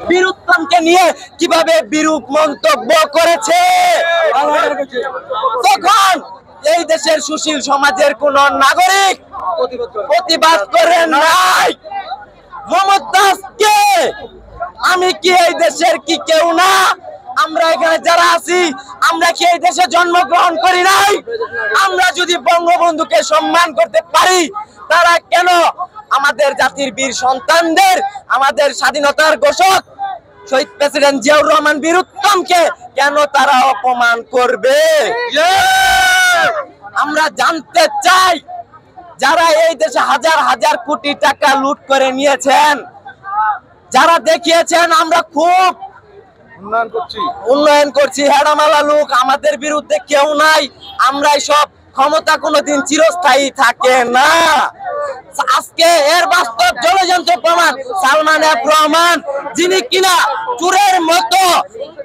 বীরুত্তমকে নিয়ে কিভাবে বিরূপ মন্তব্য করেছে, তখন এই দেশের সুশীল সমাজের কোন নাগরিক প্রতিবাদ করে নাই। মমতাজকে আমি কি এই দেশের কি কেউ না? আমরা এখানে যারা আছি, আমরা কি এই দেশে জন্মগ্রহণ করি নাই? আমরা যদি বঙ্গবন্ধুকে সম্মান করতে পারি, তারা কেন আমাদের জাতির বীর সন্তানদের, আমাদের স্বাধীনতার ঘোষক শহীদ প্রেসিডেন্ট জিয়াউর রহমান বীরুত্তমকে কেন তারা অপমান করবে? আমরা জানতে চাই, যারা এই দেশে হাজার হাজার কোটি টাকা লুট করে নিয়েছেন, যারা দেখিয়েছেন আমরা খুব উন্নয়ন করছি, হেডামালা লোক, আমাদের বিরুদ্ধে কেউ নাই, আমরাই সব, ক্ষমতা কোনোদিন চিরস্থায়ী থাকে না। আজকে এর বাস্তব জলযন্ত্র প্রমাণ সালমান এফ রহমান, যিনি কিনা চোরের মতো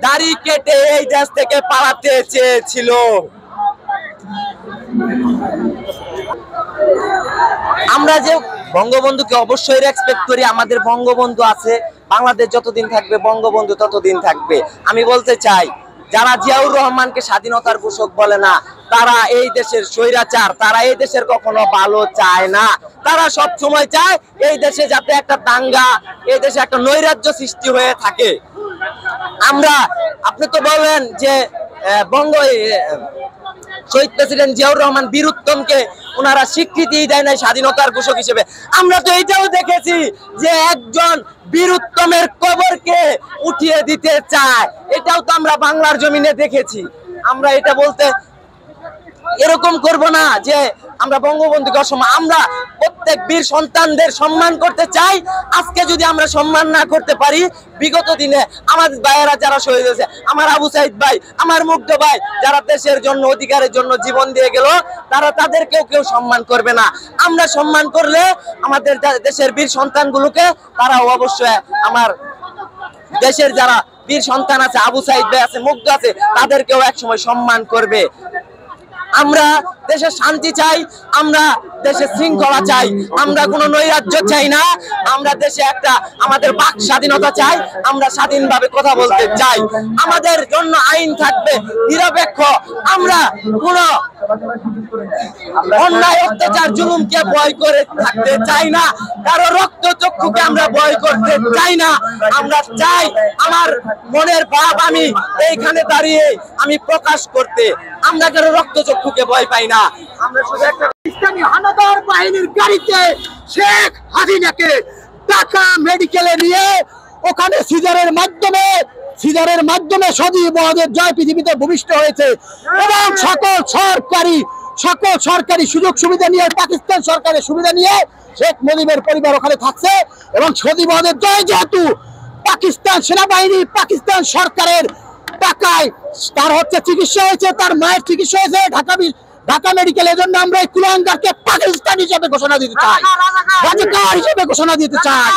দাড়ি কেটে এই দেশ থেকে পালাতে চেয়েছিল। আমরা যে বঙ্গবন্ধুকে অবশ্যই রেসপেক্ট করি, আমাদের বঙ্গবন্ধু আছে, বাংলাদেশ যতদিন থাকবে বঙ্গবন্ধু ততদিন থাকবে। আমি বলতে চাই, যারা জিয়াউর রহমানকে স্বাধীনতার ঘোষক বলে না, তারা এই দেশের স্বৈরাচার, তারা এই দেশের কখনো ভালো চায় না। তারা সব সময় চায় এই দেশে যাতে একটা দাঙ্গা, এই দেশে একটা নৈরাজ্য সৃষ্টি হয়ে থাকে। আমরা, আপনি তো বলেন যে শহীদ প্রেসিডেন্ট জিয়াউর রহমান বীরুত্তমকে ওনারা স্বীকৃতি দেয় নাই স্বাধীনতার ঘোষক হিসেবে। আমরা তো এটাও দেখেছি যে একজন বীরুত্তমের কবরকে উঠিয়ে দিতে চায়, এটাও তো আমরা বাংলার জমিনে দেখেছি। আমরা এটা বলতে এরকম করব না যে আমরা বঙ্গবন্ধুকে অসম্মান, আমরা প্রত্যেক বীর সন্তানদের সম্মান করতে চাই। আজকে যদি আমরা সম্মান না করতে পারি, বিগত দিনে আমাদের ভাইয়েরা যারা শহীদ হয়েছে, আমার আবু সাইদ ভাই, আমার মুগ্ধ ভাই, যারা দেশের জন্য, অধিকারের জন্য জীবন দিয়ে গেল, তারা তাদেরকেও কেউ সম্মান করবে না। আমরা সম্মান করলে আমাদের দেশের বীর সন্তানগুলোকে তারাও অবশ্যই, আমার দেশের যারা বীর সন্তান আছে, আবু সাইদ ভাই আছে, মুগ্ধ আছে, তাদেরকেও একসময় সম্মান করবে। আমরা দেশে শান্তি চাই, আমরা দেশে শৃঙ্খলা চাই, আমরা কোনো নৈরাজ্য চাই না। আমরা দেশে একটা আমাদের বাক স্বাধীনতা চাই, আমরা স্বাধীনভাবে কথা বলতে চাই, আমাদের জন্য আইন থাকবে নিরপেক্ষ। আমরা কোনো অন্যায়, অত্যাচার, জুলুমকে ভয় করে থাকতে চাই না, কারো রক্ত চক্ষুকে আমরা ভয় করতে চাই না। আমরা চাই আমার মনের ভাব আমি এইখানে দাঁড়িয়ে আমি প্রকাশ করতে। আমরা কারো রক্ত চক্ষুকে ভয় পাই না। আমরা শুধু একটা পাকিস্তানি হানাদার বাহিনীর গাড়িতে শেখ হাসিনাকে ঢাকা মেডিকেলে নিয়ে ওখানে সিজারের মাধ্যমে সজীবদের জয় পৃথিবীতে ভূমিষ্ঠ হয়েছে, এবং সকল সরকারি সুযোগ সুবিধা নিয়ে, পাকিস্তান সরকারের সুবিধা নিয়ে শেখ মুজিবের পরিবার ওখানে থাকছে। এবং সজীবদের জয় যেহেতু পাকিস্তান সেনাবাহিনী, পাকিস্তান সরকারের টাকায় তার চিকিৎসা হয়েছে, তার মায়ের চিকিৎসা হয়েছে ঢাকা মেডিকেল। এজন্য আমরা এই কুলাঙ্গারকে পাকিস্তান হিসেবে ঘোষণা দিতে চাই, রাজাকার হিসেবে ঘোষণা দিতে চাই।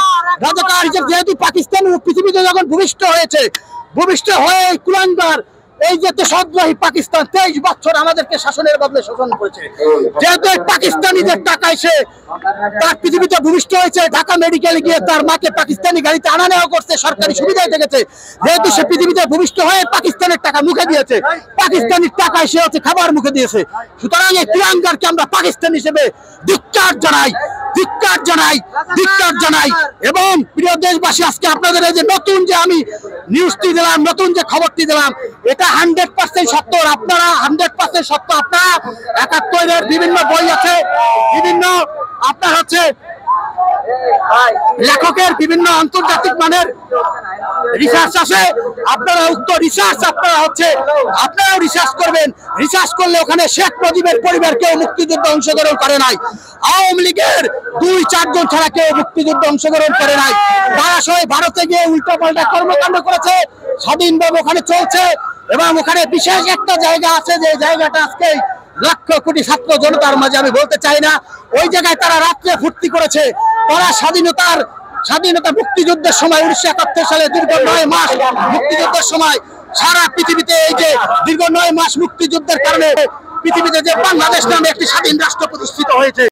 রাজাকার হিসেবে যেহেতু পাকিস্তান পৃথিবীতে যখন ভূমিষ্ঠ হয়ে কুলাঙ্গার এই যে দেশদ্রোহী পাকিস্তান 23 বছর আমাদেরকে শাসনের বদলে শোষণ করেছে, যেহেতু এই পাকিস্তানিদের টাকায় সে তার পৃথিবীতে ভূমিষ্ঠ হয়েছে, ঢাকা মেডিকেলে গিয়ে তার মাকে পাকিস্তানি গাড়িতে আনা নেওয়া করছে, সরকারি সুবিধায় দেখেছে, যেহেতু সে পৃথিবীতে ভূমিষ্ঠ হয়ে পাকিস্তানের টাকা মুখে দিয়েছে, পাকিস্তানি টাকায় সে খাবার মুখে দিয়েছে। সুতরাং এই কুলাঙ্গারকে আমরা পাকিস্তান হিসেবে ধিক্কার জানাই। এবং প্রিয় দেশবাসী, আজকে আপনাদের এই যে নতুন যে আমি নিউজটি দিলাম, নতুন যে খবরটি দিলাম, এটা 100% সত্য। আপনারা 100% সত্য। আপনারা 71-এর বিভিন্ন বই আছে, বিভিন্ন আপনার লেখকের বিভিন্ন আন্তর্জাতিক মানের রিসার্চ আছে, আপনারা উক্ত রিসার্চ আপনারাও রিসার্চ করবেন। রিসার্চ করলে ওখানে শেখ মুজিবের পরিবার কেউ মুক্তিযুদ্ধে অংশগ্রহণ করে নাই, আওয়ামী লীগের 2-4 জন ছাড়া কেউ মুক্তিযুদ্ধে অংশগ্রহণ করে নাই। তারা সবাই ভারতে গিয়ে উল্টোপাল্টা কর্মকাণ্ড করেছে, স্বাধীনভাবে ওখানে চলছে। এবং ওখানে বিশেষ একটা জায়গা আছে, যে জায়গাটা আজকে লক্ষ কোটি ছাত্র জনতার মাঝে আমি বলতে চাই না, ওই জায়গায় তারা রাত্রে ফুর্তি করেছে। তারা স্বাধীনতা মুক্তিযুদ্ধের সময় 1971 সালে দীর্ঘ 9 মাস মুক্তিযুদ্ধের সময় সারা পৃথিবীতে এই যে দীর্ঘ 9 মাস মুক্তিযুদ্ধের কারণে পৃথিবীতে যে বাংলাদেশ নামে একটি স্বাধীন রাষ্ট্র প্রতিষ্ঠিত হয়েছে।